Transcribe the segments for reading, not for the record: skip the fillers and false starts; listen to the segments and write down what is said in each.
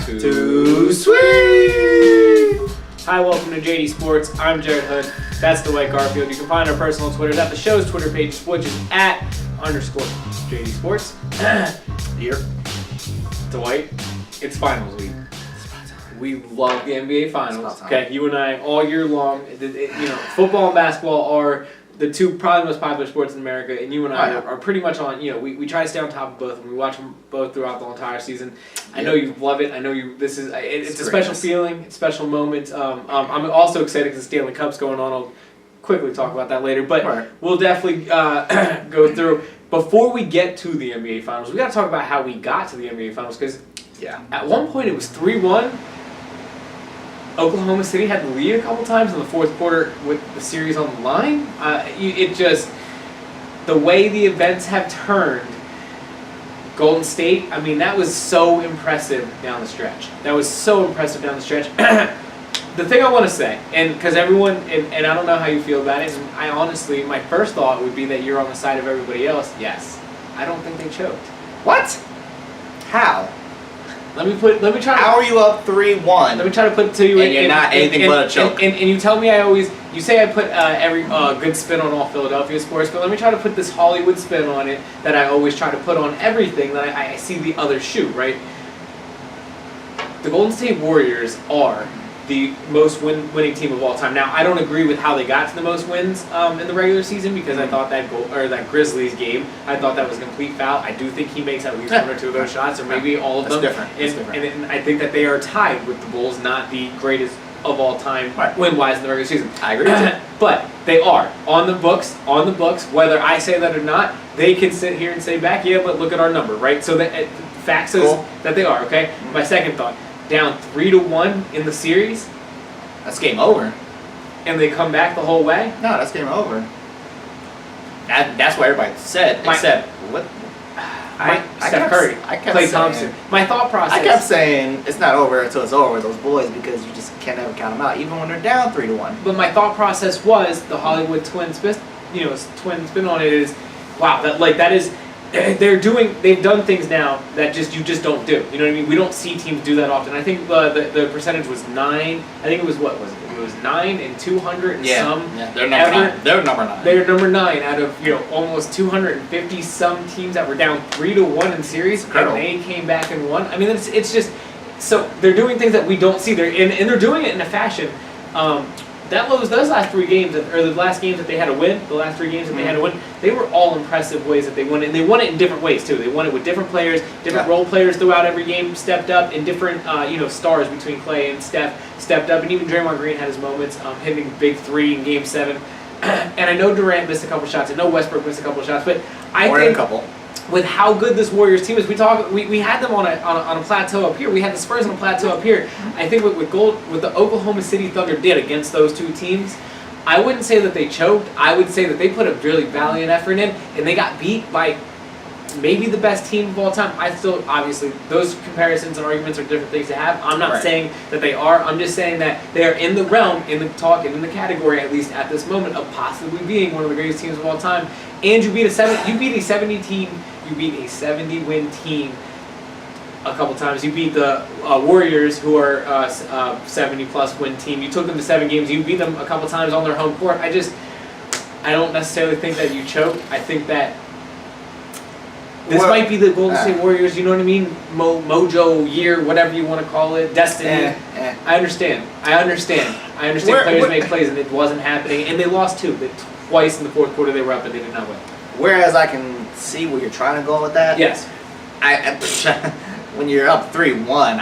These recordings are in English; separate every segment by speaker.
Speaker 1: Too sweet! Hi, welcome to JD Sports. I'm Jared Hood. That's Dwight Garfield. You can find our personal Twitters at the show's Twitter page, which is @_JD Sports.
Speaker 2: Here.
Speaker 1: Dwight, it's finals week. We love the NBA Finals. Okay, you and I all year long. Football and basketball are the two probably most popular sports in America, and you and I are pretty much on. We try to stay on top of both, and we watch them both throughout the entire season. I know you love it. I know you. This is it's a special feeling, it's a special moment. I'm also excited because the Stanley Cup's going on. I'll quickly talk about that later, but we'll definitely go through. Before we get to the NBA Finals, we got to talk about how we got to the NBA Finals because at one point it was 3-1. Oklahoma City had the lead a couple times in the fourth quarter with the series on the line. The way the events have turned, Golden State, that was so impressive down the stretch. The thing I want to say, and because everyone, and I don't know how you feel about it, and I honestly, my first thought would be that you're on the side of everybody else. Yes, I don't think they choked.
Speaker 2: What? How?
Speaker 1: Let me try.
Speaker 2: How are you up 3-1?
Speaker 1: Let me try to put it to you.
Speaker 2: And you're not anything but a choke.
Speaker 1: And you tell me you say I put every good spin on all Philadelphia sports, but let me try to put this Hollywood spin on it that I always try to put on everything that I see the other shoe, right? The Golden State Warriors are the most winning team of all time. Now, I don't agree with how they got to the most wins in the regular season because I thought that Grizzlies game, I thought that was a complete foul. I do think he makes at least one or two of those shots, or maybe all of them.
Speaker 2: Different.
Speaker 1: And I think that they are tied with the Bulls, not the greatest of all time win-wise in the regular season.
Speaker 2: I agree with you.
Speaker 1: But they are on the books. Whether I say that or not, they can sit here and say back, yeah, but look at our number, right? So that facts is that they are, okay? My second thought. Down 3-1 in the series.
Speaker 2: That's game over.
Speaker 1: And they come back the whole way?
Speaker 2: No, that's game over. That's what everybody said. Except what?
Speaker 1: Steph Curry, Klay Thompson. My thought process.
Speaker 2: I kept saying it's not over until it's over with those boys because you just can't ever count them out, even when they're down 3-1.
Speaker 1: But my thought process was the Hollywood twin spin. Twin spin on it is, wow. That is. They've done things now that you just don't do. You know what I mean? We don't see teams do that often. I think the percentage was 9. I think it was what was it? It was 9 and 200 and some.
Speaker 2: Yeah, they're number 9. They're number 9.
Speaker 1: They're number 9 out of almost 250 some teams that were down 3-1 in series, and they came back and won. It's just so they're doing things that we don't see. They're doing it in a fashion. Those last 3 games, or the last games that they had to win, they were all impressive ways that they won it. And they won it in different ways, too. They won it with different players, different role players throughout every game stepped up, and different, stars between Klay and Steph stepped up. And even Draymond Green had his moments, hitting big 3 in Game 7. And I know Durant missed a couple shots. I know Westbrook missed a couple shots. But I think with how good this Warriors team is, we had them on a plateau up here. We had the Spurs on a plateau up here. I think what the Oklahoma City Thunder did against those two teams, I wouldn't say that they choked. I would say that they put a really valiant effort in, and they got beat by maybe the best team of all time. Obviously, those comparisons and arguments are different things to have. I'm not saying that they are. I'm just saying that they are in the realm, in the talk, and in the category, at least at this moment, of possibly being one of the greatest teams of all time. And you beat a 70-win team a couple times. You beat the Warriors, who are a 70-plus win team. You took them to 7 games. You beat them a couple times on their home court. I don't necessarily think that you choked. I think that this might be the Golden State Warriors, you know what I mean? Mojo year, whatever you want to call it, destiny. I understand. Players make plays, and it wasn't happening. And they lost 2. Twice in the fourth quarter they were up, and they did not win.
Speaker 2: Whereas I can see where you're trying to go with that.
Speaker 1: Yes.
Speaker 2: When you're up 3-1,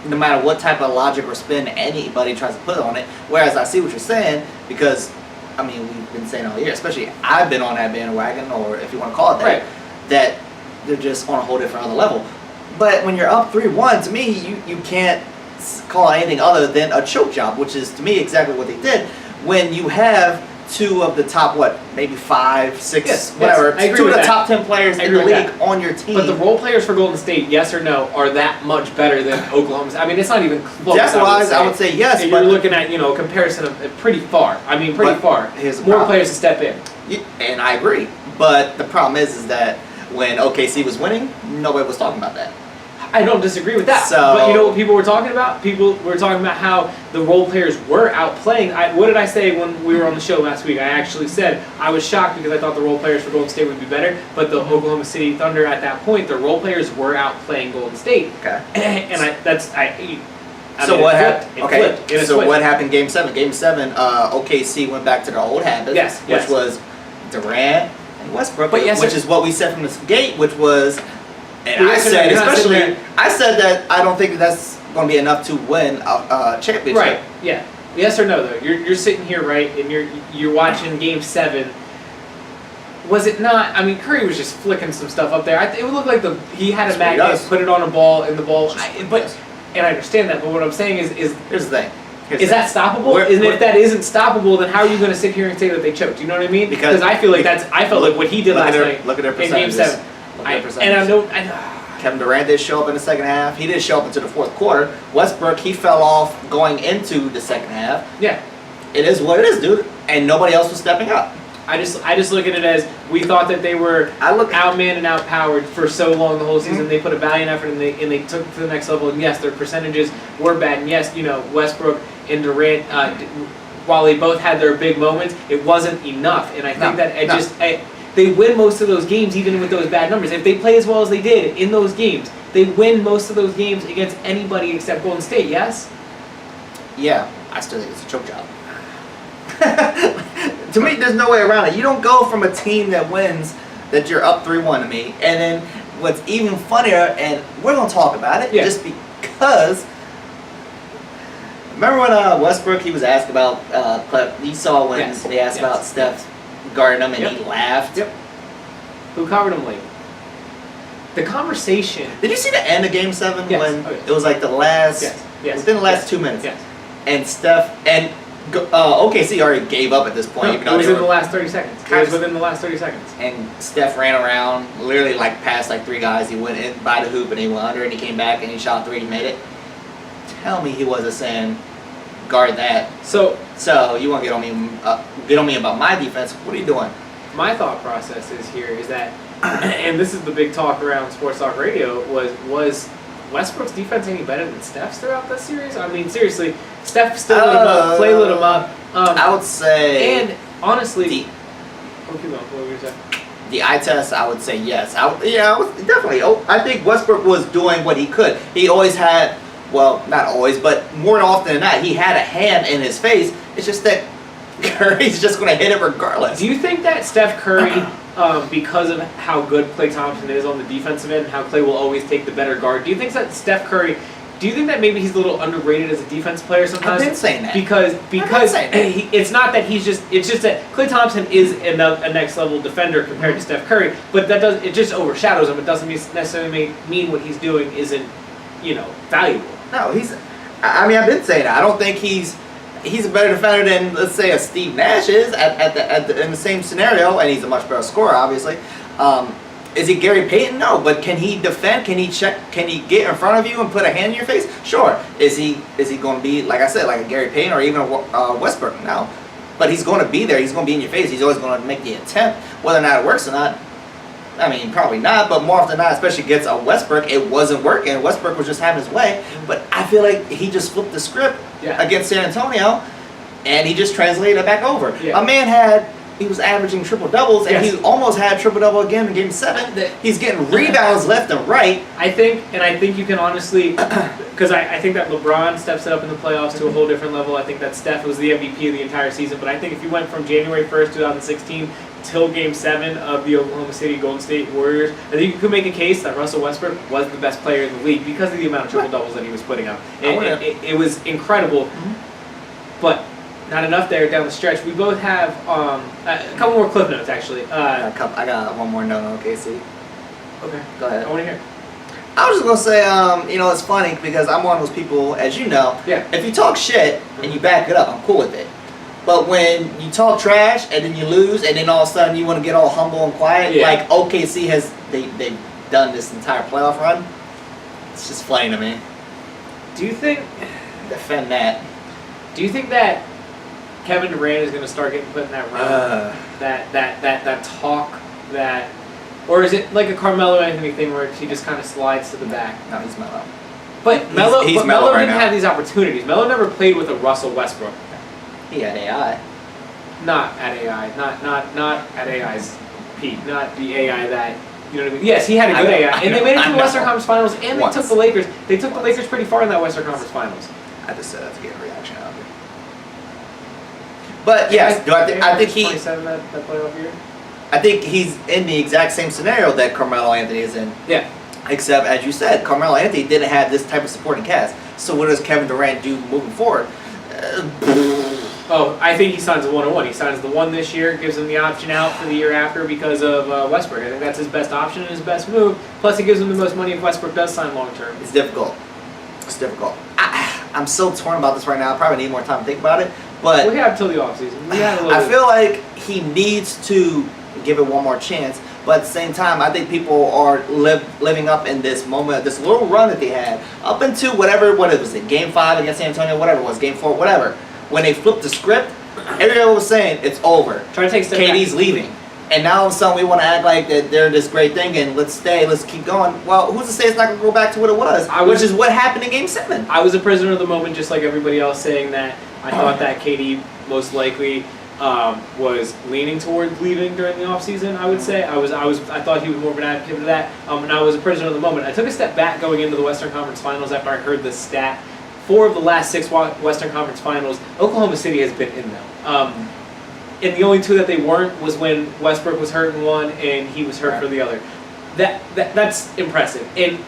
Speaker 2: no matter what type of logic or spin anybody tries to put on it, whereas I see what you're saying, because, we've been saying all year, especially I've been on that bandwagon, or if you want to call it that, that they're just on a whole different other level. But when you're up 3-1, to me, you can't call it anything other than a choke job, which is, to me, exactly what they did. When you have 2 of the top, maybe 5, 6, whatever, 2 of the top 10 players in the league on your team.
Speaker 1: But the role players for Golden State, yes or no, are that much better than Oklahoma's. It's not even close.
Speaker 2: Depth-wise, I would say yes.
Speaker 1: You're looking at, a comparison of pretty far. Pretty far. More players to step in.
Speaker 2: And I agree. But the problem is that when OKC was winning, nobody was talking about that.
Speaker 1: I don't disagree with that.
Speaker 2: So,
Speaker 1: but you know what people were talking about? People were talking about how the role players were outplaying. What did I say when we were on the show last week? I actually said I was shocked because I thought the role players for Golden State would be better, but the Oklahoma City Thunder at that point, the role players were outplaying Golden State.
Speaker 2: Okay.
Speaker 1: So
Speaker 2: what happened? Okay.
Speaker 1: Flipped.
Speaker 2: So what happened? Game 7. Game 7. OKC went back to their old habits.
Speaker 1: Yes.
Speaker 2: Which was Durant and Westbrook.
Speaker 1: But
Speaker 2: which is what we said from the gate. Which was, and I said that I don't think that's going to be enough to win a championship.
Speaker 1: Right. Yeah. Yes or no though? You're sitting here, right, and you're watching Game 7. Was it not? I mean, Curry was just flicking some stuff up there. It would look like he had a magnet, put it on a ball, and the ball. And I understand that, but what I'm saying is
Speaker 2: here's the thing.
Speaker 1: Is that stoppable? If that isn't stoppable, then how are you going to sit here and say that they choked? You know what I mean? Because I feel like I felt like what he did last night.
Speaker 2: Look at their percentages.
Speaker 1: In Game 7. And I know.
Speaker 2: Kevin Durant did show up in the second half. He did show up into the fourth quarter. Westbrook, he fell off going into the second half.
Speaker 1: Yeah.
Speaker 2: It is what it is, dude. And nobody else was stepping up.
Speaker 1: I just look at it as we thought that they were outmanned and outpowered for so long the whole season. Mm-hmm. They put a valiant effort and they took it to the next level. And yes, their percentages were bad. And yes, Westbrook and Durant, while they both had their big moments, it wasn't enough. And I think they win most of those games even with those bad numbers. If they play as well as they did in those games, they win most of those games against anybody except Golden State. Yes.
Speaker 2: Yeah, I still think it's a choke job. To me, there's no way around it. You don't go from a team that wins, that you're up 3-1 to me, and then what's even funnier, and we're going to talk about it, just because, remember when Westbrook, he was asked about, you saw when they asked about Steph guarding him, and he laughed?
Speaker 1: Yep. Who covered him late? The conversation.
Speaker 2: Did you see the end of Game 7 when it was like the last, within the last 2 minutes?
Speaker 1: Yes.
Speaker 2: And Steph, and OKC already gave up at this point.
Speaker 1: No, it was in the last 30 seconds. It was within the last 30 seconds.
Speaker 2: And Steph ran around, literally past 3 guys. He went in by the hoop and he went under and he came back and he shot 3 and he made it. Tell me he wasn't saying, guard that. So you want to get on me about my defense? What are you doing?
Speaker 1: My thought process is that, and this is the big talk around Sports Talk Radio, was Westbrook's defense any better than Steph's throughout this series? I mean, seriously, Steph still lit him up, Clay lit him up.
Speaker 2: I would say...
Speaker 1: And, honestly... What were you going to say?
Speaker 2: The eye test, I would say yes. Definitely. I think Westbrook was doing what he could. He always had... Well, not always, but more often than not, he had a hand in his face. It's just that Curry's just going to hit it regardless.
Speaker 1: Do you think that Steph Curry... because of how good Klay Thompson is on the defensive end and how Klay will always take the better guard, do you think that Steph Curry, do you think that maybe he's a little underrated as a defense player sometimes?
Speaker 2: I've been saying that.
Speaker 1: Because it's not that it's just that Klay Thompson is a next level defender compared to Steph Curry, but it just overshadows him. It doesn't necessarily mean what he's doing isn't, valuable.
Speaker 2: No, I've been saying that. I don't think he's a better defender than, let's say, a Steve Nash is in the same scenario, and he's a much better scorer, obviously. Is he Gary Payton? No, but can he defend? Can he check? Can he get in front of you and put a hand in your face? Sure. Is he going to be, like I said, like a Gary Payton or even a Westbrook? No. But he's going to be there. He's going to be in your face. He's always going to make the attempt. Whether or not it works or not, I mean, probably not, but more often than not, especially against a Westbrook, it wasn't working. Westbrook was just having his way, but I feel like he just flipped the script against San Antonio, and he just translated it back over. Yeah. A man he was averaging triple-doubles, and he almost had triple-double again in Game 7. He's getting rebounds left and right.
Speaker 1: I think you can honestly, because I think that LeBron steps it up in the playoffs to a whole different level. I think that Steph was the MVP of the entire season, but I think if you went from January 1st, 2016, till Game 7 of the Oklahoma City Golden State Warriors, I think you could make a case that Russell Westbrook was the best player in the league because of the amount of triple-doubles that he was putting up. It was incredible, but not enough there down the stretch. We both have a couple more cliff notes, actually.
Speaker 2: I got one more note on OKC.
Speaker 1: Okay.
Speaker 2: Go ahead.
Speaker 1: I want to hear.
Speaker 2: I was just going to say, it's funny because I'm one of those people, as you know, if you talk shit and you back it up, I'm cool with it. But when you talk trash and then you lose and then all of a sudden you want to get all humble and quiet, like OKC they've done this entire playoff run, it's just funny to me.
Speaker 1: Do you think...
Speaker 2: Defend that.
Speaker 1: Do you think that Kevin Durant is going to start getting put in that run? That talk that... Or is it like a Carmelo Anthony thing where he just kind of slides to the back?
Speaker 2: No, he's Melo.
Speaker 1: But Melo
Speaker 2: Melo right
Speaker 1: didn't
Speaker 2: now.
Speaker 1: have these opportunities. Melo never played with a Russell Westbrook.
Speaker 2: He had AI.
Speaker 1: Not at AI. Not at AI's peak. Not the AI that, you know what I mean? Yes, he had a good AI. And they made it to the Western Conference Finals, and they took the Lakers. They took the Lakers pretty far in that Western Conference Finals.
Speaker 2: I just said that to get a reaction out of it. But yes, I think he.
Speaker 1: 27 that playoff year.
Speaker 2: I think he's in the exact same scenario that Carmelo Anthony is in.
Speaker 1: Yeah.
Speaker 2: Except, as you said, Carmelo Anthony didn't have this type of supporting cast. So what does Kevin Durant do moving forward?
Speaker 1: Oh, I think he signs a 1-on-1. He signs the one this year, gives him the option out for the year after because of Westbrook. I think that's his best option and his best move. Plus, it gives him the most money if Westbrook does sign long term.
Speaker 2: It's difficult. It's difficult. I'm so torn about this right now. I probably need more time to think about it. But
Speaker 1: we have until the offseason.
Speaker 2: I feel like he needs to give it one more chance. But at the same time, I think people are living up in this moment, this little run that they had, up into what it was, Game 5 against San Antonio, whatever it was, Game 4, whatever. When they flipped the script, everyone was saying, it's over.
Speaker 1: Try to take a step
Speaker 2: KD's
Speaker 1: back.
Speaker 2: leaving. And now all of a sudden we want to act like that they're this great thing and let's stay, let's keep going. Well, who's to say it's not going to go back to what it was, which is what happened in Game 7.
Speaker 1: I was a prisoner of the moment just like everybody else, saying that I thought that KD most likely was leaning towards leaving during the offseason, I would say. I thought he was more of an advocate of that, and I was a prisoner of the moment. I took a step back going into the Western Conference Finals after I heard this stat. 4 of the last 6 Western Conference Finals, Oklahoma City has been in them. And the only 2 that they weren't was when Westbrook was hurt in one and he was hurt for the other. That's impressive. And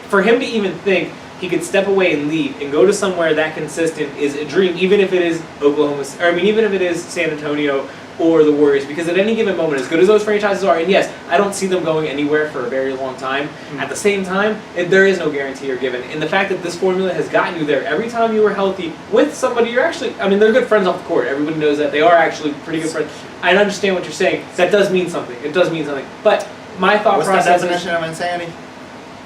Speaker 1: for him to even think he could step away and leave and go to somewhere that consistent is a dream, even if it is even if it is San Antonio or the Warriors, because at any given moment, as good as those franchises are, and yes, I don't see them going anywhere for a very long time, at the same time, there is no guarantee you're given. And the fact that this formula has gotten you there every time you were healthy with somebody you're actually, they're good friends off the court. Everybody knows that. They are actually pretty good friends. I understand what you're saying. That does mean something. It does mean something. But my thought process
Speaker 2: What's the definition of insanity?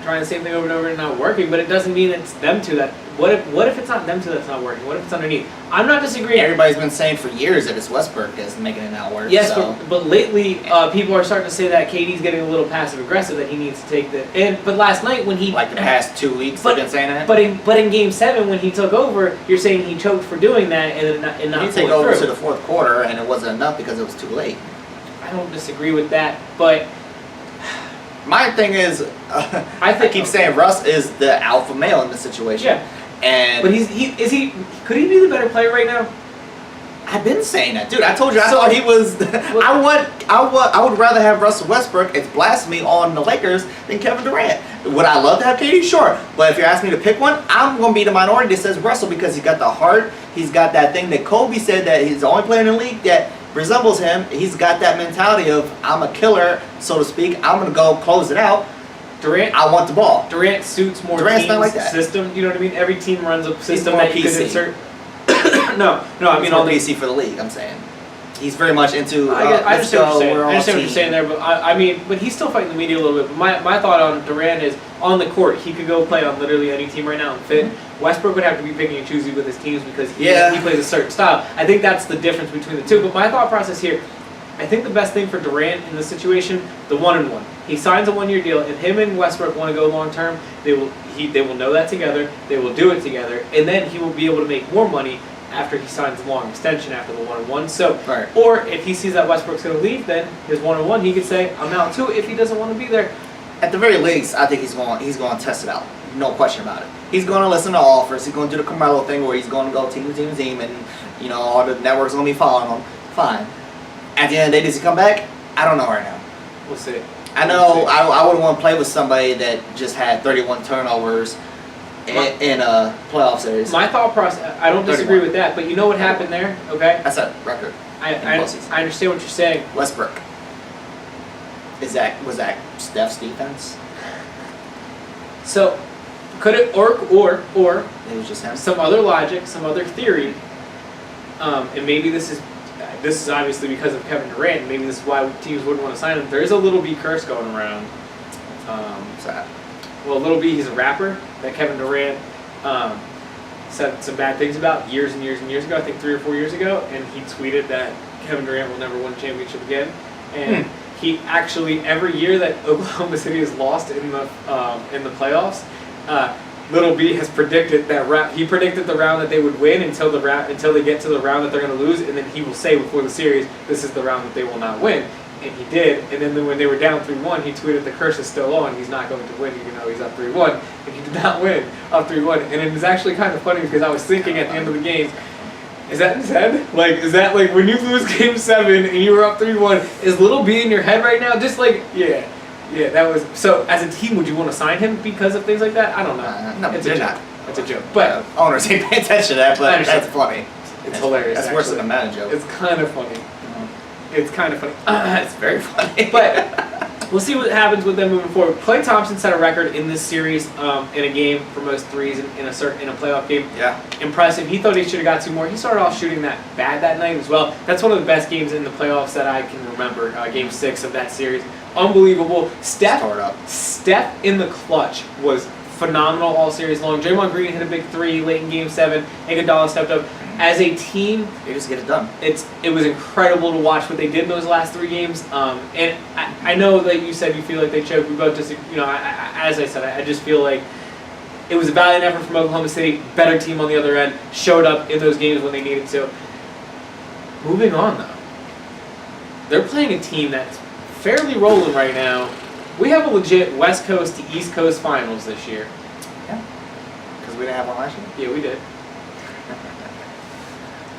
Speaker 1: Trying the same thing over and over and not working, but it doesn't mean it's them two that. What if it's not them two that's not working? What if it's underneath? I'm not disagreeing.
Speaker 2: Everybody's been saying for years that it's Westbrook that's making it not work.
Speaker 1: Yes,
Speaker 2: so.
Speaker 1: but lately people are starting to say that KD's getting a little passive aggressive, that he needs to take the. But last night when he
Speaker 2: the past 2 weeks they've been saying that.
Speaker 1: But in Game 7 when he took over, you're saying he choked for doing that and not.
Speaker 2: He took over to the 4th quarter and it wasn't enough because it was too late.
Speaker 1: I don't disagree with that, but.
Speaker 2: My thing is, I keep saying Russ is the alpha male in this situation.
Speaker 1: Yeah.
Speaker 2: And
Speaker 1: but could he be the better player right now?
Speaker 2: I've been saying that, dude. I told you I thought he was. I would rather have Russell Westbrook. It's blasphemy on the Lakers than Kevin Durant. Would I love to have KD? Sure, but if you're asking me to pick one, I'm gonna be the minority that says Russell because he's got the heart. He's got that thing that Kobe said that he's the only player in the league that resembles him. He's got that mentality of I'm a killer, so to speak. I'm gonna go close it out.
Speaker 1: Durant,
Speaker 2: I want the ball.
Speaker 1: Durant suits more
Speaker 2: Durant's
Speaker 1: teams'
Speaker 2: not like that.
Speaker 1: system. You know what I mean? Every team runs a system
Speaker 2: more
Speaker 1: that you
Speaker 2: PC.
Speaker 1: could insert. No. I mean all
Speaker 2: PC for the league. I'm saying he's very much into.
Speaker 1: I understand what you're saying. I understand what you're
Speaker 2: team.
Speaker 1: saying there, but but he's still fighting the media a little bit. But my thought on Durant is on the court, he could go play on literally any team right now and fit. Mm-hmm. Westbrook would have to be picking and choosing with his teams because he plays a certain style. I think that's the difference between the two. But my thought process here. I think the best thing for Durant in this situation, the 1-on-1. He signs a 1-year deal. If him and Westbrook want to go long term, they will know that together. They will do it together, and then he will be able to make more money after he signs a long extension after the 1-on-1. So, or if he sees that Westbrook's going to leave, then his 1-on-1, he could say, "I'm out too." If he doesn't want to be there,
Speaker 2: at the very least, I think he's going to test it out. No question about it. He's going to listen to offers. He's going to do the Carmelo thing where he's going to go team to team, and all the networks going to be following him. Fine. At the end of the day, does he come back? I don't know right now.
Speaker 1: We'll see.
Speaker 2: I know I wouldn't want to play with somebody that just had 31 turnovers in a playoff series.
Speaker 1: My thought process, I don't disagree with that, but you know what happened there, okay?
Speaker 2: That's a record.
Speaker 1: I understand what you're saying.
Speaker 2: Westbrook. Was that Steph's defense?
Speaker 1: So, could it, or
Speaker 2: it was just him?
Speaker 1: Some other logic, some other theory, and maybe this is obviously because of Kevin Durant, and maybe this is why teams wouldn't want to sign him. There is a Little B curse going around.
Speaker 2: What's that?
Speaker 1: Well, Little B, he's a rapper that Kevin Durant said some bad things about years and years and years ago, I think 3 or 4 years ago, and he tweeted that Kevin Durant will never win a championship again. And he actually every year that Oklahoma City has lost in the playoffs, Little B has predicted that round. He predicted the round that they would win until they get to the round that they're going to lose, and then he will say before the series, "This is the round that they will not win." And he did. And then when they were down 3-1, he tweeted, "The curse is still on. He's not going to win, even though he's up 3-1." And he did not win, up 3-1. And it was actually kind of funny because I was thinking at the end of the game, is that in his head? Like, is that like when you lose Game 7 and you were up 3-1? Is Little B in your head right now? Just like, yeah. Yeah, that was. So, as a team, would you want to sign him because of things like that? I don't know.
Speaker 2: No,
Speaker 1: it's
Speaker 2: they're
Speaker 1: a joke.
Speaker 2: not.
Speaker 1: It's a joke. But
Speaker 2: owners ain't paying attention to that, but that's funny.
Speaker 1: It's hilarious.
Speaker 2: That's worse than a meta joke.
Speaker 1: It's kind of funny. It's kind of funny.
Speaker 2: It's very funny.
Speaker 1: But we'll see what happens with them moving forward. Klay Thompson set a record in this series in a game for most threes in a playoff game.
Speaker 2: Yeah.
Speaker 1: Impressive. He thought he should have got 2 more. He started off shooting that bad that night as well. That's one of the best games in the playoffs that I can remember. Game 6 of that series. Unbelievable. Steph in the clutch was phenomenal all series long. Draymond Green hit a big 3 late in Game 7. Iguodala stepped up. As a team,
Speaker 2: they just get it done.
Speaker 1: It was incredible to watch what they did in those last 3 games. And I know that you said you feel like they choked. We both just, as I said, I just feel like it was a valiant effort from Oklahoma City. Better team on the other end. Showed up in those games when they needed to. Moving on, though. They're playing a team that's fairly rolling right now. We have a legit West Coast to East Coast finals this year.
Speaker 2: Yeah. Because we didn't have one last year?
Speaker 1: Yeah, we did.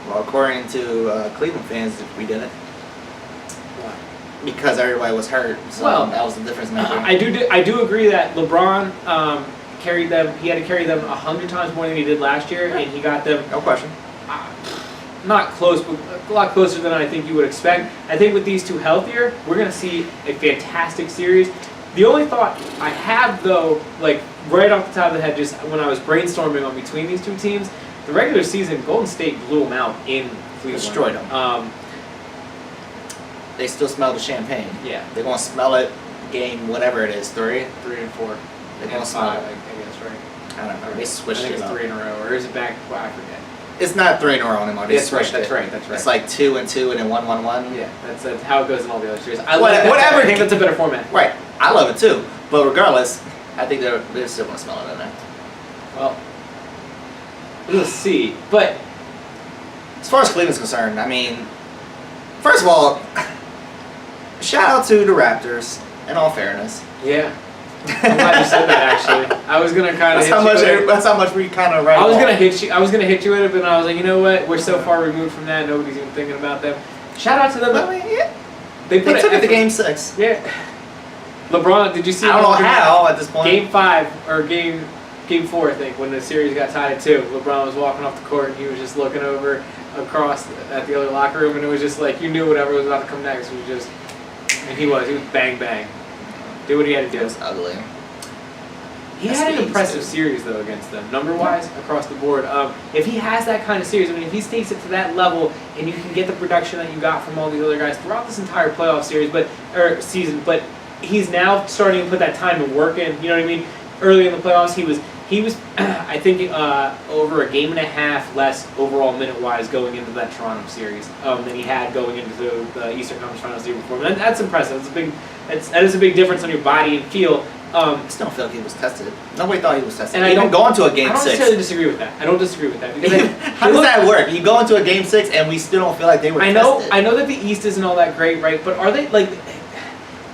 Speaker 2: Well, according to Cleveland fans, we didn't.
Speaker 1: Why?
Speaker 2: Because everybody was hurt, so that was the difference maker.
Speaker 1: I do agree that LeBron carried them. He had to carry them 100 times more than he did last year, and he got them.
Speaker 2: No question.
Speaker 1: Not close, but a lot closer than I think you would expect. I think with these two healthier, we're going to see a fantastic series. The only thought I have, though, like right off the top of the head, just when I was brainstorming on between these two teams, the regular season, Golden State blew them out in Cleveland.
Speaker 2: Destroyed them. They still smell the champagne.
Speaker 1: Yeah.
Speaker 2: They're going to smell it game whatever it is, 3?
Speaker 1: 3 and 4.
Speaker 2: They're going to smell it.
Speaker 1: I guess, right?
Speaker 2: I don't know. They switched it
Speaker 1: I think
Speaker 2: up.
Speaker 1: it's 3 in a row, or is it back? Well, I forget.
Speaker 2: It's not 3 in a row anymore. They switched
Speaker 1: That's
Speaker 2: it.
Speaker 1: right.
Speaker 2: It's like 2 and 2 and then 1, 1, 1.
Speaker 1: Yeah, that's how it goes in all the other series.
Speaker 2: Whatever.
Speaker 1: I think that's a better format.
Speaker 2: Right. I love it too. But regardless, I think they're still going to smell it in there.
Speaker 1: Well, we'll see. But
Speaker 2: as far as Cleveland's concerned, I mean, first of all, shout out to the Raptors, in all fairness.
Speaker 1: Yeah. I'm glad you said that, actually. I was gonna kind of.
Speaker 2: That's how much we kind of.
Speaker 1: I was gonna hit you with it, but I was like, you know what? We're so far removed from that. Nobody's even thinking about them. Shout out to them.
Speaker 2: I mean, yeah.
Speaker 1: They
Speaker 2: took it to Game 6.
Speaker 1: Yeah. LeBron, did you see?
Speaker 2: I don't know how at this point.
Speaker 1: Game 5 or Game 4, I think, when the series got tied at 2. LeBron was walking off the court and he was just looking over across at the other locker room, and it was just like you knew whatever was about to come next was just. And he was bang bang. Do what he had to do.
Speaker 2: It was ugly.
Speaker 1: He had an impressive series, though, against them, number-wise, across the board. If he has that kind of series, I mean, if he takes it to that level and you can get the production that you got from all these other guys throughout this entire playoff series, season, but he's now starting to put that time to work in, you know what I mean? Early in the playoffs, he was I think, over a game and a half less overall minute-wise going into that Toronto series than he had going into the Eastern Conference Finals the year before. And that's impressive. That is a big difference on your body and feel.
Speaker 2: I still don't feel like he was tested. Nobody thought he was tested.
Speaker 1: And
Speaker 2: even going to a Game 6.
Speaker 1: I don't necessarily disagree with that. I don't disagree with that. Because
Speaker 2: how does that work? You go into a Game 6 and we still don't feel like they were tested.
Speaker 1: I know that the East isn't all that great, right? But are they, like...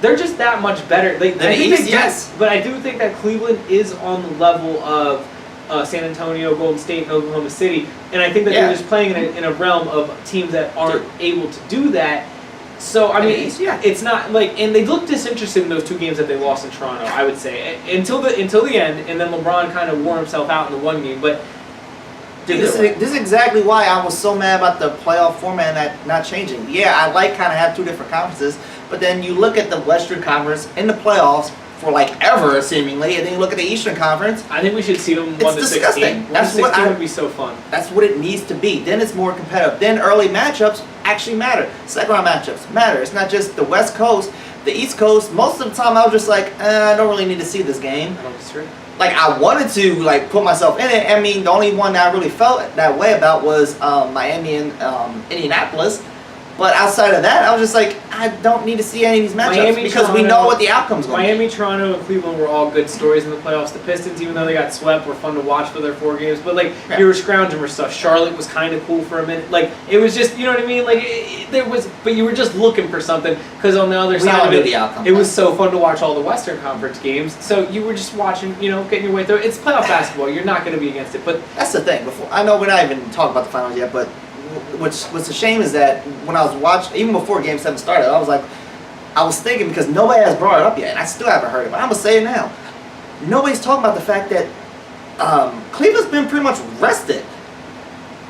Speaker 1: They're just that much better.
Speaker 2: The East, yes.
Speaker 1: But I do think that Cleveland is on the level of San Antonio, Golden State, and Oklahoma City. And I think that they're just playing in a realm of teams that aren't able to do that. So, I mean, it's not like... And they looked disinterested in those 2 games that they lost in Toronto, I would say. Until the end, and then LeBron kind of wore himself out in the one game. But...
Speaker 2: Dude, this is exactly why I was so mad about the playoff format not changing. Yeah, I like kind of have 2 different conferences, but then you look at the Western Conference in the playoffs for like ever seemingly, and then you look at the Eastern Conference.
Speaker 1: I think we should see them 1 to 16. 1 to 16 would be so fun.
Speaker 2: That's what it needs to be. Then it's more competitive. Then early matchups actually matter. Second round matchups matter. It's not just the West Coast, the East Coast. Most of the time I was just like, I don't really need to see this game.
Speaker 1: I don't disagree.
Speaker 2: Like, I wanted to, like, put myself in it. I mean, the only one that I really felt that way about was Miami and Indianapolis. But outside of that, I was just like, I don't need to see any of these matchups
Speaker 1: Miami,
Speaker 2: because we know what the outcome's going to be.
Speaker 1: Miami, Toronto, and Cleveland were all good stories in the playoffs. The Pistons, even though they got swept, were fun to watch for their 4 games. But you were scrounging for stuff. Charlotte was kind of cool for a minute. It was just, you know what I mean? But you were just looking for something because on the other side of it,
Speaker 2: the outcome,
Speaker 1: it was so fun to watch all the Western Conference games. So you were just watching, getting your way through it. It's playoff basketball. You're not going to be against it. But
Speaker 2: that's the thing. I know we're not even talking about the finals yet, but what's a shame is that when I was watching, even before Game 7 started, I was thinking, because nobody has brought it up yet, and I still haven't heard it, but I'm going to say it now. Nobody's talking about the fact that Cleveland's been pretty much rested.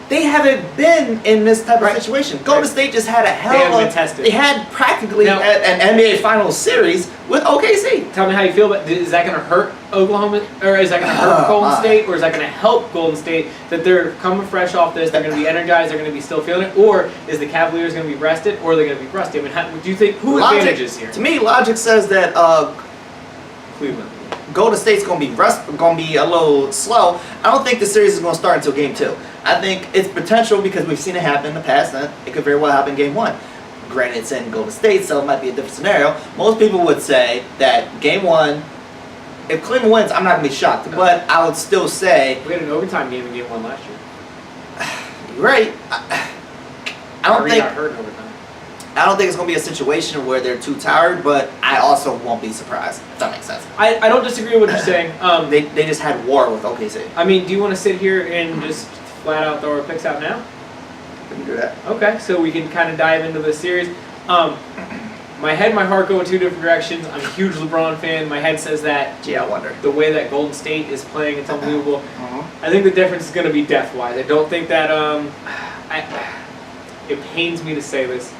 Speaker 2: They haven't been in this type of situation. Golden State just had a hell of... They had practically an NBA Finals series with OKC.
Speaker 1: Tell me how you feel about... Is that going to hurt Oklahoma? Or is that going to hurt Golden State? Or is that going to help Golden State that they're coming fresh off this, they're going to be energized, they're going to be still feeling it? Or is the Cavaliers going to be rested, or are they going to be rusty? I mean, do you think... Who advantages here?
Speaker 2: To me, logic says that...
Speaker 1: Cleveland.
Speaker 2: Golden State's going to be a little slow. I don't think the series is going to start until Game 2. I think it's potential because we've seen it happen in the past, and it could very well happen in Game 1. Granted, it's in Golden State, so it might be a different scenario. Most people would say that Game 1, if Cleveland wins, I'm not going to be shocked. But I would still say...
Speaker 1: We had an overtime game in Game 1 last year.
Speaker 2: You're right. I don't think...
Speaker 1: got hurt in overtime.
Speaker 2: I don't think it's going to be a situation where they're too tired, but I also won't be surprised, if that makes sense.
Speaker 1: I don't disagree with what you're saying.
Speaker 2: They just had war with OKC.
Speaker 1: I mean, do you want to sit here and just flat out throw our picks out now?
Speaker 2: We can do that.
Speaker 1: Okay, so we can kind of dive into this series. My head and my heart go in 2 different directions. I'm a huge LeBron fan. My head says that
Speaker 2: I wonder.
Speaker 1: The way that Golden State is playing, it's unbelievable. I think the difference is going to be depth-wise. I don't think that... it pains me to say this.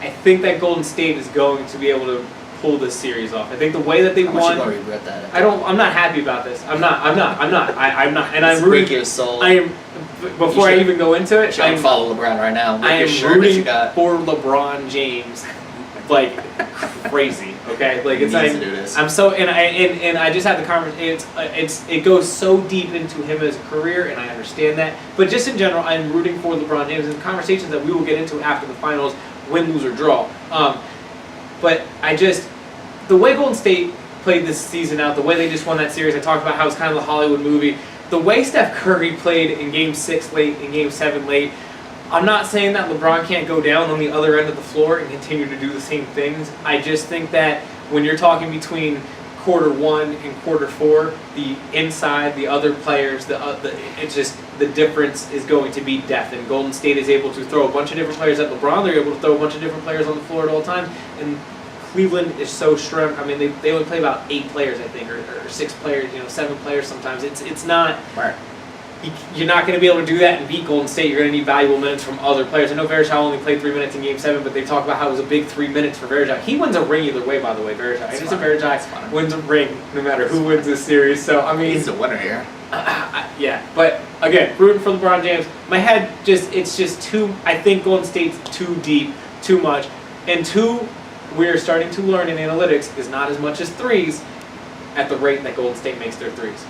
Speaker 1: I think that Golden State is going to be able to pull this series off. I think the way that they won.
Speaker 2: You're gonna regret that.
Speaker 1: I'm not happy about this. I'm not. And I'm
Speaker 2: rooting. Break your soul.
Speaker 1: I am. Before I even go into it,
Speaker 2: I'm follow LeBron right now.
Speaker 1: I am rooting for LeBron James, like crazy. Okay, like it's like
Speaker 2: to do this.
Speaker 1: I'm so and I just had the conversation. It goes so deep into him as a career, and I understand that. But just in general, I'm rooting for LeBron James in conversations that we will get into after the finals. Win, lose, or draw. But the way Golden State played this season out, the way they just won that series, I talked about how it's kind of the Hollywood movie. The way Steph Curry played in Game 6 late, in Game 7 late, I'm not saying that LeBron can't go down on the other end of the floor and continue to do the same things. I just think that when you're talking between quarter 1 and quarter 4, the inside, the other players, it's just the difference is going to be depth. And Golden State is able to throw a bunch of different players at LeBron. They're able to throw a bunch of different players on the floor at all times. And Cleveland is so strong. I mean, they only play about 8 players, I think, or 6 players. 7 players sometimes. It's not.
Speaker 2: Right.
Speaker 1: You're not going to be able to do that and beat Golden State. You're going to need valuable minutes from other players. I know Verjao only played 3 minutes in Game 7, but they talk about how it was a big 3 minutes for Verjao. He wins a ring either way, by the way, Verjao. It's Verjao wins a ring no matter who wins this series. So, I mean...
Speaker 2: He's the winner here.
Speaker 1: Yeah, but, again, rooting for LeBron James. My head it's just too... I think Golden State's too deep, too much. And 2, we're starting to learn in analytics, is not as much as 3s at the rate that Golden State makes their 3s.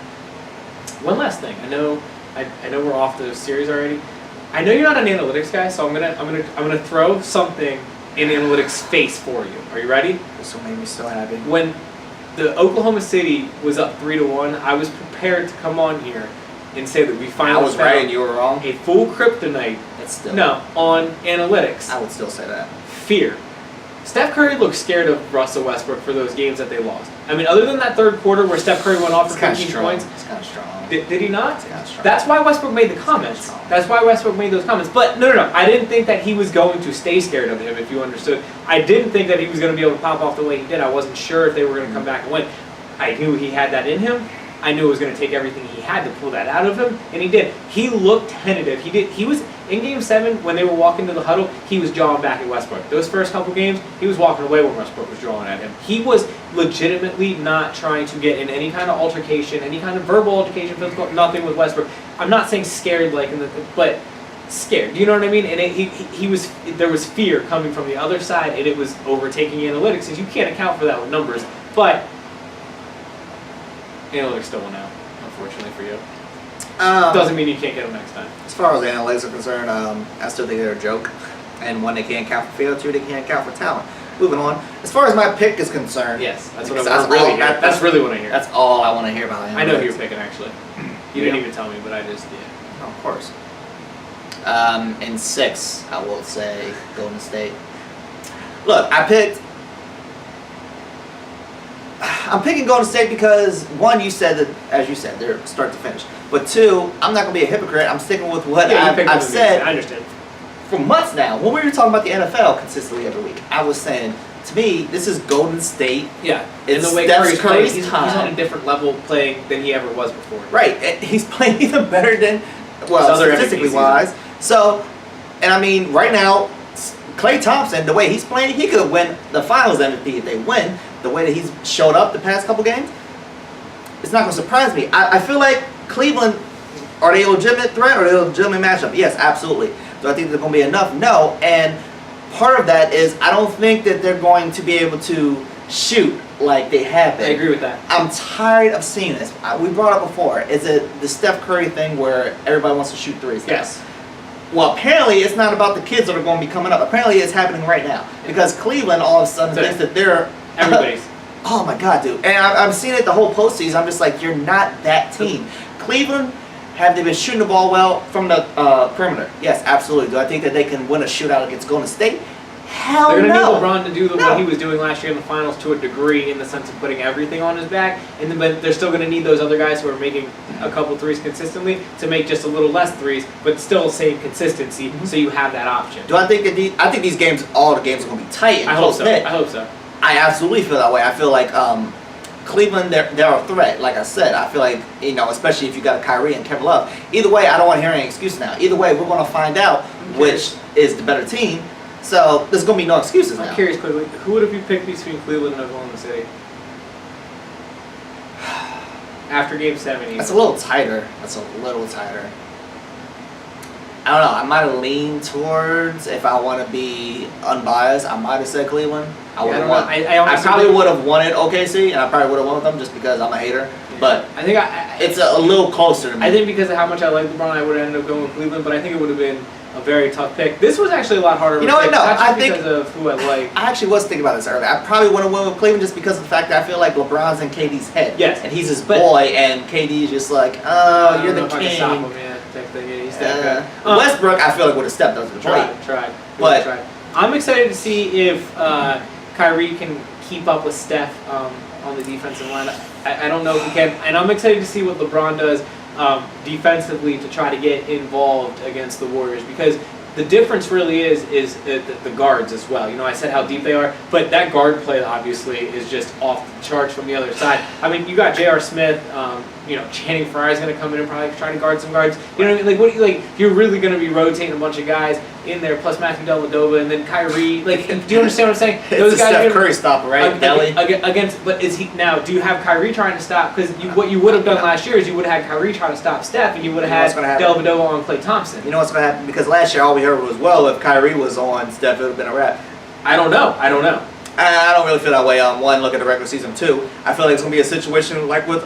Speaker 1: One last thing. I know we're off the series already. I know you're not an analytics guy, so I'm gonna throw something in analytics face for you. Are you ready?
Speaker 2: This will make me so happy.
Speaker 1: When the Oklahoma City was up 3-1, I was prepared to come on here and say that we finally
Speaker 2: I was right and you were wrong.
Speaker 1: A full kryptonite. On analytics.
Speaker 2: I would still say that.
Speaker 1: Fear. Steph Curry looked scared of Russell Westbrook for those games that they lost. I mean, other than that third quarter where Steph Curry went off for 15 points.
Speaker 2: It's kind of strong.
Speaker 1: Did he not?
Speaker 2: It's kind of strong.
Speaker 1: That's why Westbrook made the comments. That's why Westbrook made those comments. But no. I didn't think that he was going to stay scared of him, if you understood. I didn't think that he was going to be able to pop off the way he did. I wasn't sure if they were going to come back and win. I knew he had that in him. I knew it was going to take everything he had to pull that out of him, and he did. He looked tentative. He was in Game 7 when they were walking to the huddle. He was jawing back at Westbrook. Those first couple games, he was walking away when Westbrook was jawing at him. He was legitimately not trying to get in any kind of altercation, any kind of verbal altercation, physical, nothing with Westbrook. I'm not saying scared but scared. Do you know what I mean? And there was fear coming from the other side, and it was overtaking analytics, and you can't account for that with numbers, but. Analytics still won out, unfortunately for you. Doesn't mean you can't get them next time.
Speaker 2: As far as analytics are concerned, I still think they're a joke. And one, they can't count for field. Two, they can't count for talent. Moving on. As far as my pick is concerned,
Speaker 1: yes, that's what I really hear. That's really what I hear.
Speaker 2: That's all I want to hear about him.
Speaker 1: I know who you're picking, actually. You didn't even tell me, but I just did.
Speaker 2: Oh, of course. In 6, I will say Golden State. Look, I'm picking Golden State because, one, you said that, as you said, they're start to finish. But two, I'm not going to be a hypocrite. I'm sticking with what I've said.
Speaker 1: I understand.
Speaker 2: For months now. When we were talking about the NFL consistently every week, I was saying, to me, this is Golden State.
Speaker 1: Yeah.
Speaker 2: It's
Speaker 1: and the way
Speaker 2: Steph Curry's
Speaker 1: he's
Speaker 2: time.
Speaker 1: on a different level playing than he ever was before.
Speaker 2: Right. And he's playing even better than, well, statistically wise. So, and I mean, right now, Klay Thompson, the way he's playing, he could win the Finals MVP if they win. The way that he's showed up the past couple games, it's not going to surprise me. I feel like Cleveland, are they a legitimate threat or are they a legitimate matchup? Yes, absolutely. Do I think they're going to be enough? No. And part of that is I don't think that they're going to be able to shoot like they have been.
Speaker 1: I agree with that.
Speaker 2: I'm tired of seeing this. We brought up before. Is it the Steph Curry thing where everybody wants to shoot threes?
Speaker 1: Yes.
Speaker 2: Well, apparently it's not about the kids that are going to be coming up. Apparently it's happening right now. Because Cleveland all of a sudden thinks that they're...
Speaker 1: Everybody's.
Speaker 2: Oh my God, dude. And I've seen it the whole postseason. I'm just like, you're not that team. Cleveland, have they been shooting the ball well from the perimeter? Yes, absolutely. Do I think that they can win a shootout against Golden State? Hell no.
Speaker 1: They're going to need LeBron to do what he was doing last year in the finals to a degree, in the sense of putting everything on his back. And then, but they're still going to need those other guys who are making a couple threes consistently to make just a little less threes, but still same consistency. So you have that option.
Speaker 2: Do I think that I think these games, all the games are going to be tight and close knit.
Speaker 1: I hope so.
Speaker 2: I absolutely feel that way. I feel like Cleveland, they're a threat. Like I said, I feel like, especially if you got a Kyrie and Kevin Love. Either way, I don't want to hear any excuse now. Either way, we're going to find out which is the better team. So there's going to be no excuses now.
Speaker 1: I'm curious quickly, who would have you picked between Cleveland and Oklahoma City? After Game 7.
Speaker 2: That's a little tighter. I don't know. I might have leaned towards, if I want to be unbiased, I might have said Cleveland. I probably would have wanted OKC, and I probably would have wanted them just because I'm a hater. Yeah. But
Speaker 1: I think
Speaker 2: it's a little closer to me.
Speaker 1: I think because of how much I like LeBron, I would have ended up going with Cleveland, but I think it would have been a very tough pick. This was actually a lot harder.
Speaker 2: You know what? No, I think
Speaker 1: because of who I like.
Speaker 2: I actually was thinking about this earlier. I probably would have went with Cleveland just because of the fact that I feel like LeBron's in KD's head.
Speaker 1: Yes,
Speaker 2: and he's his boy, and KD's just like, oh, you're the king.
Speaker 1: Stop him, yeah, he's that good.
Speaker 2: Westbrook, I feel like would have stepped up to the plate.
Speaker 1: Tried. I'm excited to see if Kyrie can keep up with Steph on the defensive line. I don't know if he can, and I'm excited to see what LeBron does defensively to try to get involved against the Warriors, because the difference really is the guards as well. I said how deep they are, but that guard play obviously is just off the charts from the other side. I mean, you got J.R. Smith, Channing Frye's going to come in and probably try to guard some guards. You know what I mean? You're really going to be rotating a bunch of guys in there, plus Matthew Dellavedova, and then Kyrie. Do you understand what I'm saying?
Speaker 2: Those guys Steph Curry stopper, right?
Speaker 1: But do you have Kyrie trying to stop? Because what you would have done last year is you would have had Kyrie trying to stop Steph, and you would have had Dellavedova on Klay Thompson.
Speaker 2: You know what's going to happen? Because last year all we heard was, well, if Kyrie was on Steph, it would have been a wrap.
Speaker 1: I don't know.
Speaker 2: I don't really feel that way. One, look at the regular season. Two, I feel like it's going to be a situation like with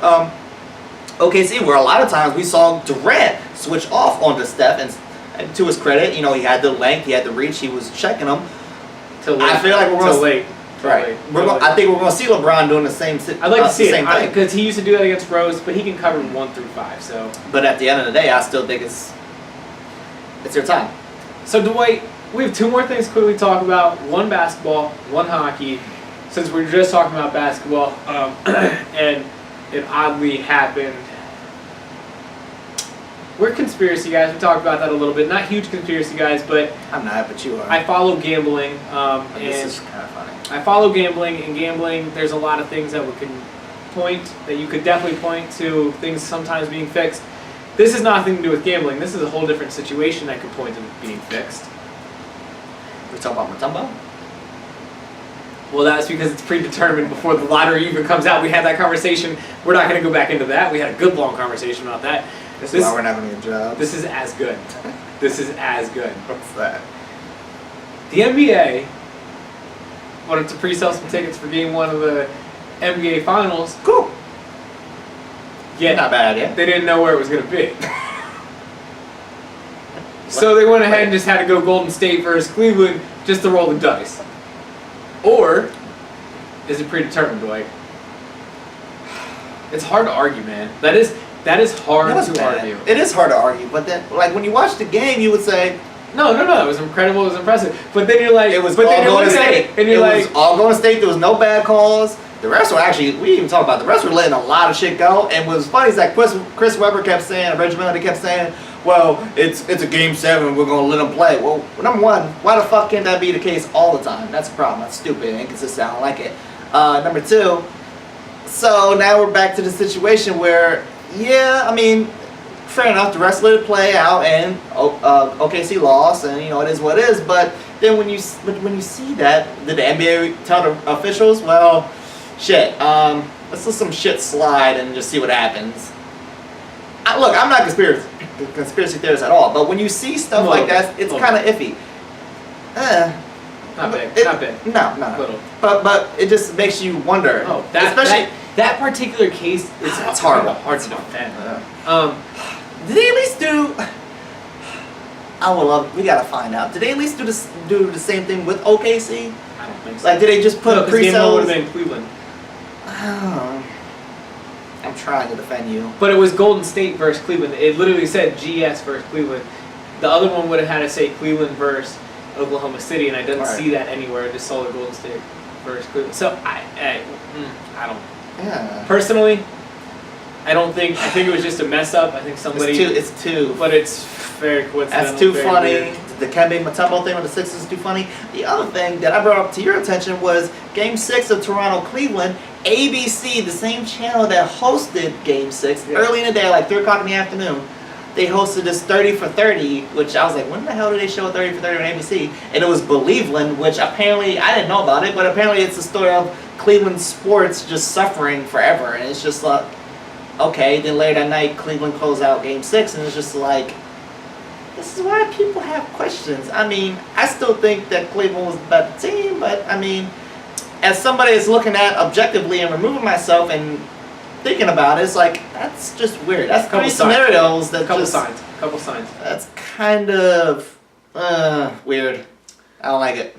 Speaker 2: OKC, where a lot of times we saw Durant switch off onto Steph, and to his credit, he had the length, he had the reach, he was checking them. I feel like we're going to
Speaker 1: late.
Speaker 2: Right. I think we're going to see LeBron doing the same thing.
Speaker 1: I'd like to see it because he used to do that against Rose, but he can cover 1 through 5. So.
Speaker 2: But at the end of the day, I still think it's your time.
Speaker 1: So Dwight, we have 2 more things to quickly talk about. 1 basketball, 1 hockey. Since we're just talking about basketball, and it oddly happened. We're conspiracy guys. We talked about that a little bit. Not huge conspiracy guys, but
Speaker 2: I'm not. But you are.
Speaker 1: I follow gambling.
Speaker 2: This is kind of funny.
Speaker 1: I follow gambling, and gambling. There's a lot of things that you could definitely point to things sometimes being fixed. This has nothing to do with gambling. This is a whole different situation that could point to being fixed.
Speaker 2: We're talking about Mutombo?
Speaker 1: Well, that's because it's predetermined before the lottery even comes out. We had that conversation. We're not going to go back into that. We had a good long conversation about that.
Speaker 2: This is why we're not having a job.
Speaker 1: This is as good. This is as good.
Speaker 2: What's that?
Speaker 1: The NBA wanted to pre-sell some tickets for Game 1 of the NBA Finals.
Speaker 2: Cool.
Speaker 1: Yeah,
Speaker 2: not bad, yeah.
Speaker 1: They didn't know where it was going to be. So they went ahead and just had to go Golden State versus Cleveland just to roll the dice. Or is it predetermined, Dwight? It's hard to argue, man. That is hard to argue.
Speaker 2: It is hard to argue, but then, like, when you watch the game, you would say,
Speaker 1: no, it was incredible, it was impressive. But then you're like,
Speaker 2: it was all Golden State.
Speaker 1: And you're like,
Speaker 2: it was all Golden State. There was no bad calls. The rest were actually, we didn't even talk about the rest were letting a lot of shit go. And what was funny is that Chris Webber kept saying, Reggie Miller kept saying, well, it's a game 7, we're going to let them play. Well, number one, why the fuck can't that be the case all the time? That's a problem. That's stupid and inconsistent. I don't like it. Number 2, so now we're back to the situation where, yeah, I mean, fair enough, the rest let it play out, and OKC lost, and it is what it is. But then when you see that, did the NBA tell the officials, well, shit, let's let some shit slide and just see what happens? Look, I'm not conspiracy theorist at all, but when you see stuff like that, it's kind of iffy.
Speaker 1: Not big.
Speaker 2: No.
Speaker 1: Little.
Speaker 2: But it just makes you wonder.
Speaker 1: Oh, that particular case is
Speaker 2: it's horrible.
Speaker 1: Hard to defend.
Speaker 2: Did they at least do? I would love. We gotta find out. Did they at least do the same thing with OKC?
Speaker 1: I don't think so.
Speaker 2: Like, did they just put a pre-sell?
Speaker 1: Game 1 would have been Cleveland.
Speaker 2: I'm trying to defend you.
Speaker 1: But it was Golden State versus Cleveland. It literally said GS versus Cleveland. The other one would have had to say Cleveland versus Oklahoma City, and I didn't see that anywhere. I just saw the Golden State versus Cleveland. So I don't.
Speaker 2: Yeah.
Speaker 1: Personally, I don't think. I think it was just a mess up. I think somebody.
Speaker 2: It's too.
Speaker 1: But it's very coincidental.
Speaker 2: That's too funny.
Speaker 1: Weird.
Speaker 2: The Kembe Mutombo thing with the Sixers is too funny. The other thing that I brought up to your attention was Game 6 of Toronto-Cleveland. ABC, the same channel that hosted Game 6, early in the day, like 3 o'clock in the afternoon, they hosted this 30 for 30, which I was like, when the hell did they show 30 for 30 on ABC? And it was Believeland, which apparently, I didn't know about it, but apparently it's the story of Cleveland sports just suffering forever. And it's just like, okay, then later that night, Cleveland closed out Game 6, and it's just like, this is why people have questions. I mean, I still think that Cleveland was the better team, but I mean, as somebody that's looking at objectively and removing myself and thinking about it, it's like, that's just weird. That's 3 scenarios that
Speaker 1: Couple signs.
Speaker 2: That's kind of weird. I don't like it.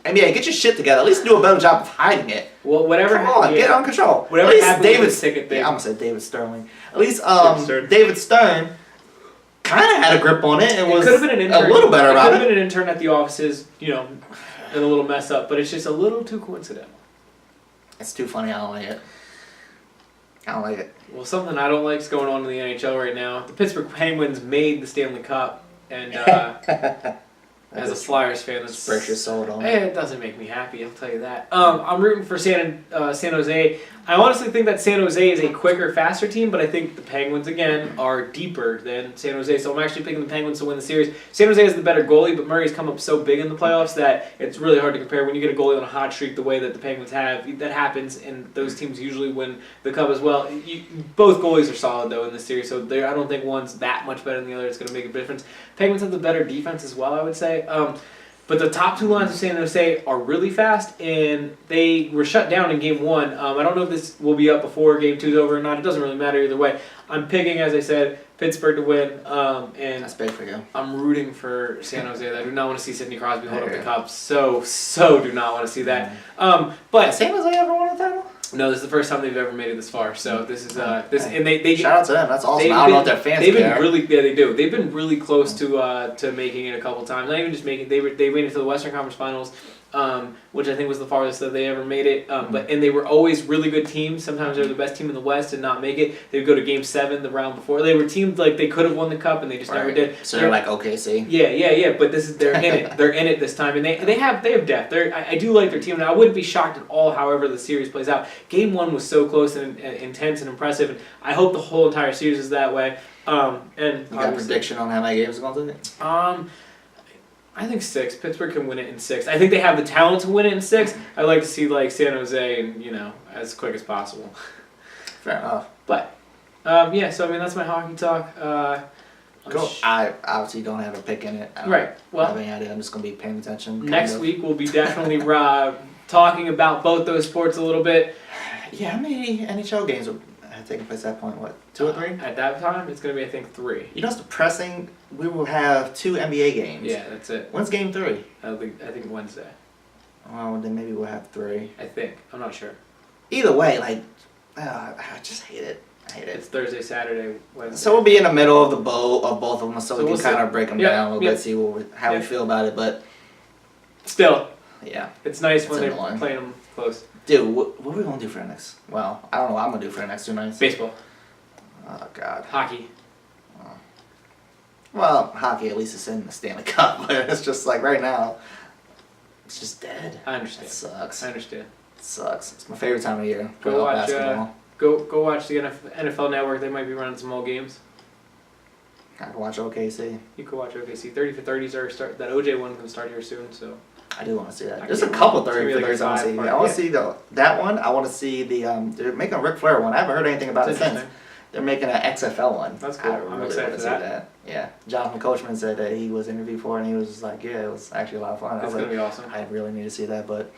Speaker 2: NBA, get your shit together. At least do a better job of hiding it.
Speaker 1: Well, whatever.
Speaker 2: Come on, get it on control.
Speaker 1: Whatever
Speaker 2: at least
Speaker 1: happened
Speaker 2: David,
Speaker 1: with the ticket thing.
Speaker 2: Yeah, I'm gonna say David Sterling. At least David Stern kind of had a grip on it and was
Speaker 1: been an intern,
Speaker 2: a little better about it.
Speaker 1: Could have been an intern at the offices, and a little mess up, but it's just a little too coincidental.
Speaker 2: It's too funny. I don't like it.
Speaker 1: Well, something I don't like is going on in the NHL right now. The Pittsburgh Penguins made the Stanley Cup, and as a Flyers fan, that's
Speaker 2: precious soul, don't
Speaker 1: it doesn't make me happy. I'll tell you that. I'm rooting for San Jose. I honestly think that San Jose is a quicker, faster team, but I think the Penguins again are deeper than San Jose. So I'm actually picking the Penguins to win the series. San Jose is the better goalie, but Murray's come up so big in the playoffs that it's really hard to compare. When you get a goalie on a hot streak, the way that the Penguins have, that happens, and those teams usually win the Cup as well. Both goalies are solid though in this series, so I don't think one's that much better than the other. It's going to make a difference. Penguins have the better defense as well, I would say. But the top 2 lines of San Jose are really fast, and they were shut down in Game 1. I don't know if this will be up before Game 2 is over or not. It doesn't really matter either way. I'm picking, as I said, Pittsburgh to win, and
Speaker 2: that's big for you.
Speaker 1: I'm rooting for San Jose. I do not want to see Sidney Crosby hold up the cup. So do not want to see that. But
Speaker 2: has San Jose ever won a title?
Speaker 1: No, this is the first time they've ever made it this far. So this is and they
Speaker 2: shout out to them. That's awesome. I don't know if their fans
Speaker 1: They've
Speaker 2: care.
Speaker 1: been really they do. They've been really close to making it a couple times. Not even just making. They made it to the Western Conference Finals, which I think was the farthest that they ever made it. And they were always really good teams. Sometimes they were the best team in the West and not make it. They'd go to Game 7 the round before. They were teams like they could have won the cup and they just never did.
Speaker 2: So they're like OKC.
Speaker 1: Yeah. But they're in it. They're in it this time, and they have depth. I do like their team, and I wouldn't be shocked at all. However the series plays out. Game 1 was so close and intense and impressive, and I hope the whole entire series is that way. And
Speaker 2: you got a prediction on how many games are going to?
Speaker 1: I think 6. Pittsburgh can win it in 6. I think they have the talent to win it in 6. I'd like to see like San Jose and as quick as possible.
Speaker 2: Fair enough.
Speaker 1: But so I mean that's my hockey talk.
Speaker 2: Cool. I obviously don't have a pick in it.
Speaker 1: Right. Well,
Speaker 2: I have any idea. I'm just gonna be paying attention.
Speaker 1: Next week we'll be definitely talking about both those sports a little bit.
Speaker 2: Yeah, how many NHL games taking place at that point, what, 2 or 3?
Speaker 1: At that time, it's going to be, I think, 3.
Speaker 2: You know what's depressing? We will have 2 NBA games.
Speaker 1: Yeah, that's it.
Speaker 2: When's game 3?
Speaker 1: I think Wednesday.
Speaker 2: Oh, then maybe we'll have 3.
Speaker 1: I think. I'm not sure.
Speaker 2: Either way, like, I just hate it. I hate it.
Speaker 1: It's Thursday, Saturday, Wednesday.
Speaker 2: So we'll be in the middle of the boat of both of them, so we
Speaker 1: we'll
Speaker 2: can kind of break them down a little bit, see how we feel about it. But
Speaker 1: still,
Speaker 2: yeah,
Speaker 1: it's nice
Speaker 2: it's
Speaker 1: when they're
Speaker 2: annoying.
Speaker 1: playing them close.
Speaker 2: Dude, what are we gonna do for the next? Well, I don't know what I'm gonna do for the next 2 nights.
Speaker 1: Baseball,
Speaker 2: Oh God.
Speaker 1: hockey.
Speaker 2: Well, hockey at least is in the Stanley Cup, but it's just like right now, it's just dead.
Speaker 1: I understand.
Speaker 2: It sucks.
Speaker 1: I understand.
Speaker 2: It sucks. It's my favorite time of year.
Speaker 1: Go watch.
Speaker 2: Basketball.
Speaker 1: Go watch the NFL Network. They might be running some old games.
Speaker 2: I can watch OKC.
Speaker 1: You can watch OKC. 30 for 30s are start. That OJ one's gonna start here soon. So
Speaker 2: I do want to see that.
Speaker 1: I
Speaker 2: There's a
Speaker 1: can't
Speaker 2: couple
Speaker 1: wait.
Speaker 2: 30 for
Speaker 1: It's
Speaker 2: 30s I want to
Speaker 1: gonna be
Speaker 2: see.
Speaker 1: like
Speaker 2: I want
Speaker 1: a
Speaker 2: to see that one. I want to see the they're making a Ric Flair one. I haven't heard anything about it
Speaker 1: It's
Speaker 2: since.
Speaker 1: interesting.
Speaker 2: They're making an XFL one.
Speaker 1: That's cool.
Speaker 2: I
Speaker 1: I'm
Speaker 2: really
Speaker 1: excited
Speaker 2: want to
Speaker 1: for
Speaker 2: see
Speaker 1: that.
Speaker 2: Yeah, Jonathan Coachman said that he was interviewed for it, and he was just like, yeah, it was actually a lot of fun. I
Speaker 1: It's
Speaker 2: was
Speaker 1: gonna
Speaker 2: like,
Speaker 1: be awesome.
Speaker 2: I really need to see that, but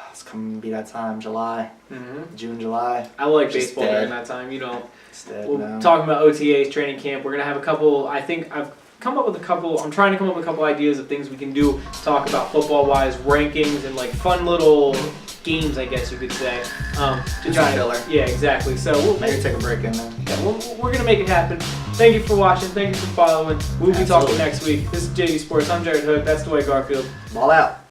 Speaker 2: it's coming to be that time, July,
Speaker 1: Mm-hmm.
Speaker 2: June, July.
Speaker 1: I like
Speaker 2: Just
Speaker 1: baseball
Speaker 2: dead.
Speaker 1: during that time. You know,
Speaker 2: It's dead
Speaker 1: we're
Speaker 2: now.
Speaker 1: talking about OTAs, training camp. We're gonna have a couple. I think I've come up with a couple. I'm trying to come up with a couple ideas of things we can do. Talk about football-wise rankings and like fun little games, I guess you could say. To
Speaker 2: Just
Speaker 1: try
Speaker 2: a filler.
Speaker 1: Yeah, exactly. So
Speaker 2: Maybe take a break in there.
Speaker 1: yeah, we're gonna make it happen. Thank you for watching. Thank you for following. We'll be talking
Speaker 2: Absolutely.
Speaker 1: next week. This is JD Sports. I'm Jared Hood. That's Dwight Garfield.
Speaker 2: Ball out.